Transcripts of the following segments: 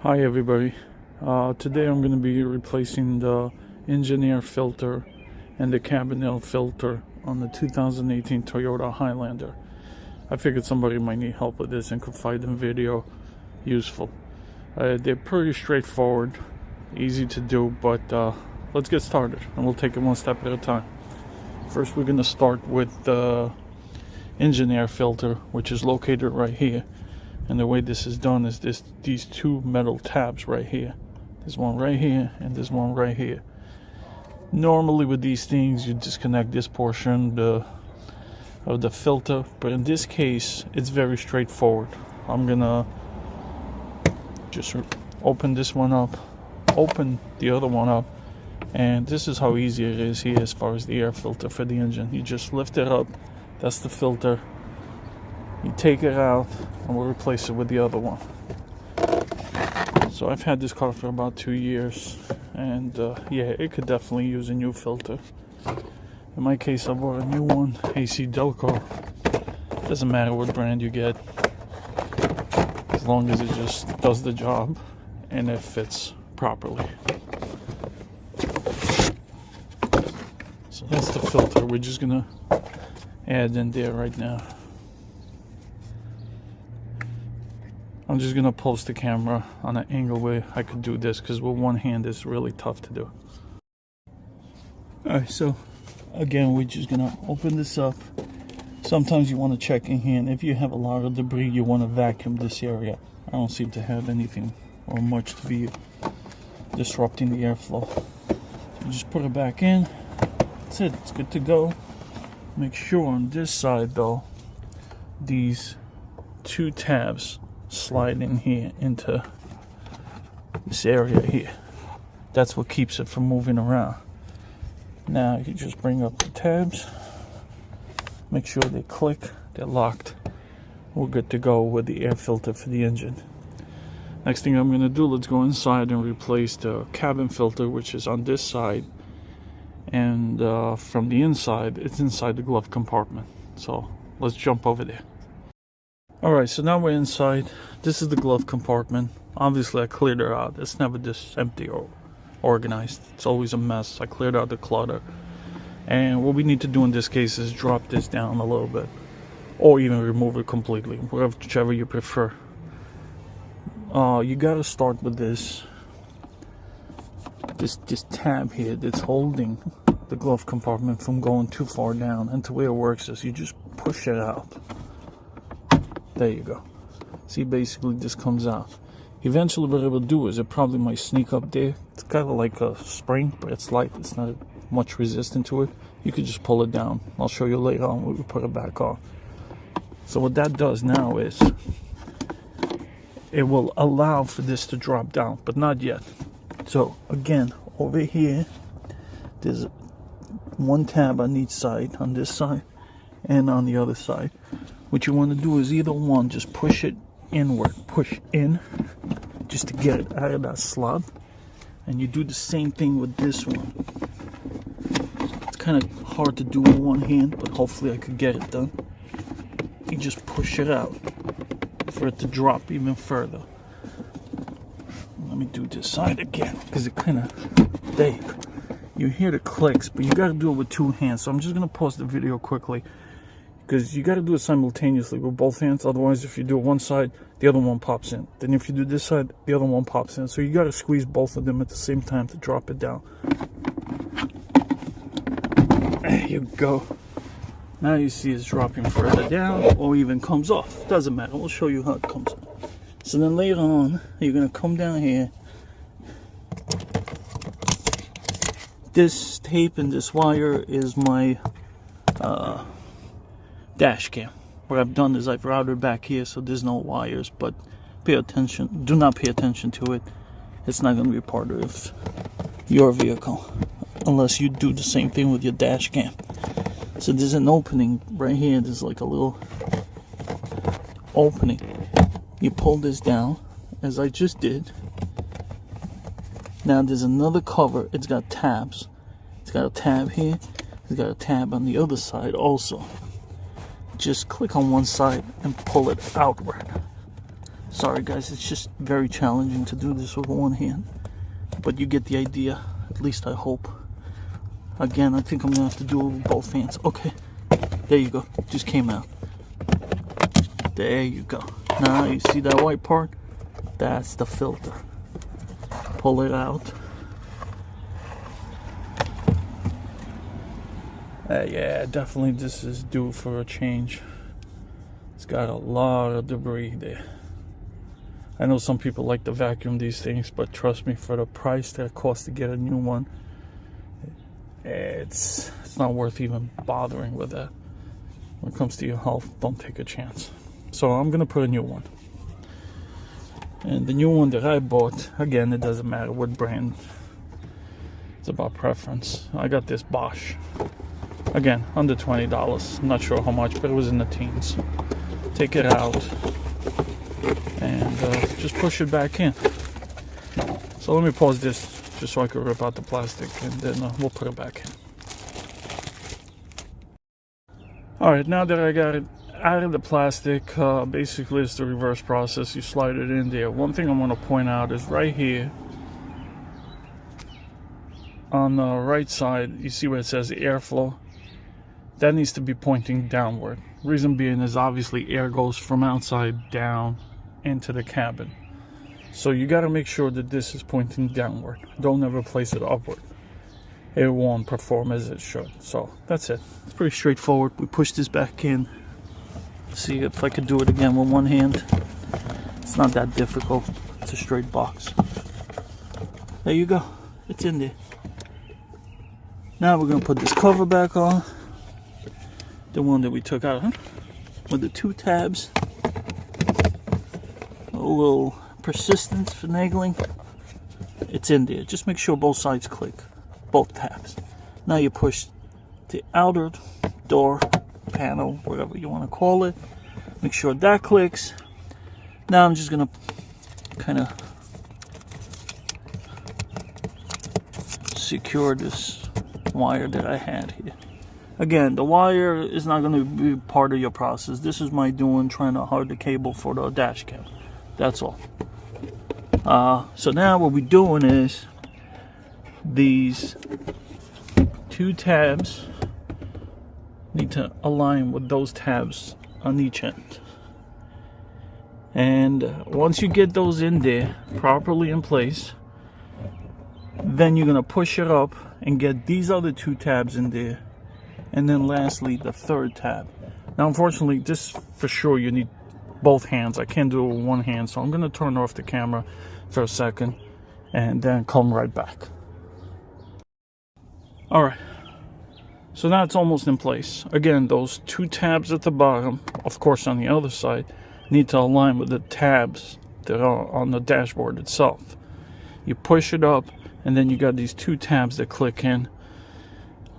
Hi everybody. Today I'm going to be replacing the engine air filter and the cabin air filter on the 2018 Toyota Highlander. I figured somebody might need help with this and could find the video useful. They're pretty straightforward, easy to do, but let's get started and we'll take it one step at a time. First we're going to start with the engine air filter, which is located right here. And the way this is done is these two metal tabs right here. There's one right here and there's one right here. Normally with these things you disconnect this portion of the filter, but in this case it's very straightforward. I'm gonna just open this one up, open the other one up, and this is how easy it is here as far as the air filter for the engine. You just lift it up, that's the filter. You take it out and we'll replace it with the other one. So I've had this car for about 2 years and yeah, it could definitely use a new filter. In my case I bought a new one, AC Delco. Doesn't matter what brand you get, as long as it just does the job and it fits properly. So that's the filter we're just gonna add in there right now. I'm just gonna post the camera on an angle where I could do this, because with one hand it's really tough to do. Alright, so again we're just gonna open this up. Sometimes you want to check in here, and if you have a lot of debris you want to vacuum this area. I don't seem to have anything or much to be disrupting the airflow. You just put it back in. That's it, it's good to go. Make sure on this side though, these two tabs slide in here into this area here. That's what keeps it from moving around. Now you just bring up the tabs, make sure they click, they're locked. We're good to go with the air filter for the engine. Next thing I'm going to do, let's go inside and replace the cabin filter, which is on this side, and from the inside it's inside the glove compartment. So let's jump over there. Alright, so now we're inside. This is the glove compartment. Obviously I cleared it out. It's never this empty or organized. It's always a mess. I cleared out the clutter. And what we need to do in this case is drop this down a little bit, or even remove it completely, whichever you prefer. You gotta start with this tab here that's holding the glove compartment from going too far down. And the way it works is you just push it out. There you go. See, basically this comes out. Eventually what it will do is it probably might sneak up there. It's kind of like a spring, but it's light. It's not much resistant to it. You could just pull it down. I'll show you later on when we put it back on. So what that does now is it will allow for this to drop down, but not yet. So again, over here, there's one tab on each side, on this side and on the other side. What you want to do is either one, just push it inward, push in, just to get it out of that slot. And you do the same thing with this one. It's kind of hard to do with one hand, but hopefully I could get it done. You just push it out for it to drop even further. Let me do this side again, because it kind of, there you go. You hear the clicks, but you got to do it with two hands. So I'm just going to pause the video quickly, because you got to do it simultaneously with both hands. Otherwise, if you do one side, the other one pops in. Then if you do this side, the other one pops in. So you got to squeeze both of them at the same time to drop it down. There you go. Now you see it's dropping further down, or even comes off. Doesn't matter. We'll show you how it comes off. So then later on, you're going to come down here. This tape and this wire is my dash cam. What I've done is I've routed back here so there's no wires, but pay attention, do not pay attention to it. It's not going to be part of your vehicle unless you do the same thing with your dash cam. So there's an opening right here. There's like a little opening. You pull this down as I just did. Now there's another cover. It's got tabs. It's got a tab here. It's got a tab on the other side also. Just click on one side and pull it outward. Sorry guys, it's just very challenging to do this with one hand, but you get the idea, at least I hope. Again, I think I'm gonna have to do it with both hands. Okay, there you go, just came out. There you go. Now you see that white part? That's the filter. Pull it out. Yeah, definitely this is due for a change. It's got a lot of debris there. I know some people like to vacuum these things, but trust me, for the price that it costs to get a new one, it's not worth even bothering with that. When it comes to your health, don't take a chance. So I'm gonna put a new one. And the new one that I bought, again, it doesn't matter what brand. It's about preference. I got this Bosch. Again, under $20. Not sure how much, but it was in the teens. Take it out and just push it back in. So let me pause this just so I can rip out the plastic, and then we'll put it back in. Alright, now that I got it out of the plastic, basically it's the reverse process. You slide it in there. One thing I want to point out is right here on the right side, you see where it says airflow? That needs to be pointing downward. Reason being is obviously air goes from outside down into the cabin. So you got to make sure that this is pointing downward. Don't ever place it upward. It won't perform as it should. So that's it. It's pretty straightforward. We push this back in. See if I could do it again with one hand. It's not that difficult. It's a straight box. There you go. It's in there. Now we're going to put this cover back on. The one that we took out, with the two tabs. A little persistence finagling. It's in there. Just make sure both sides click. Both tabs. Now you push the outer door panel, whatever you want to call it. Make sure that clicks. Now I'm just going to kind of secure this wire that I had here. Again, the wire is not going to be part of your process. This is my doing, trying to hard the cable for the dash cam. That's all. So now what we're doing is these two tabs need to align with those tabs on each end. And once you get those in there, properly in place, then you're going to push it up and get these other two tabs in there. And then lastly, the third tab. Now, unfortunately, this for sure you need both hands. I can't do it with one hand, so I'm going to turn off the camera for a second and then come right back. All right. So now it's almost in place. Again, those two tabs at the bottom, of course on the other side, need to align with the tabs that are on the dashboard itself. You push it up, and then you got these two tabs that click in.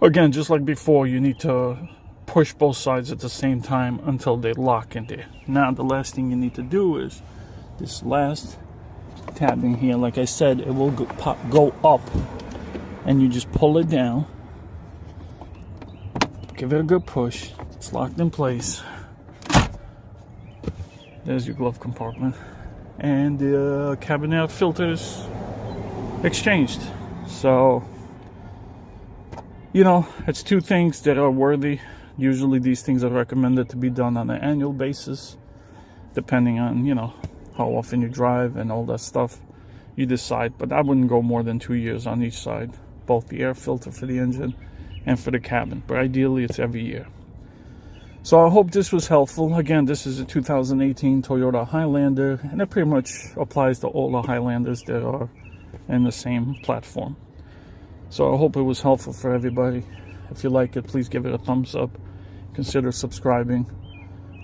Again, just like before, you need to push both sides at the same time until they lock in there. Now, the last thing you need to do is this last tab in here. Like I said, it will go up, and you just pull it down. Give it a good push. It's locked in place. There's your glove compartment. And the cabin air filter is exchanged. So, you know, it's two things that are worthy. Usually these things are recommended to be done on an annual basis, depending on, you know, how often you drive and all that stuff. You decide, but I wouldn't go more than 2 years on each side, both the air filter for the engine and for the cabin, but ideally it's every year. So I hope this was helpful. Again, this is a 2018 Toyota Highlander, and it pretty much applies to all the Highlanders that are in the same platform. So I hope it was helpful for everybody. If you like it, please give it a thumbs up. Consider subscribing.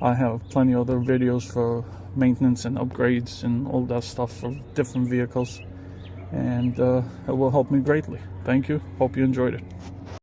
I have plenty of other videos for maintenance and upgrades and all that stuff for different vehicles. And it will help me greatly. Thank you. Hope you enjoyed it.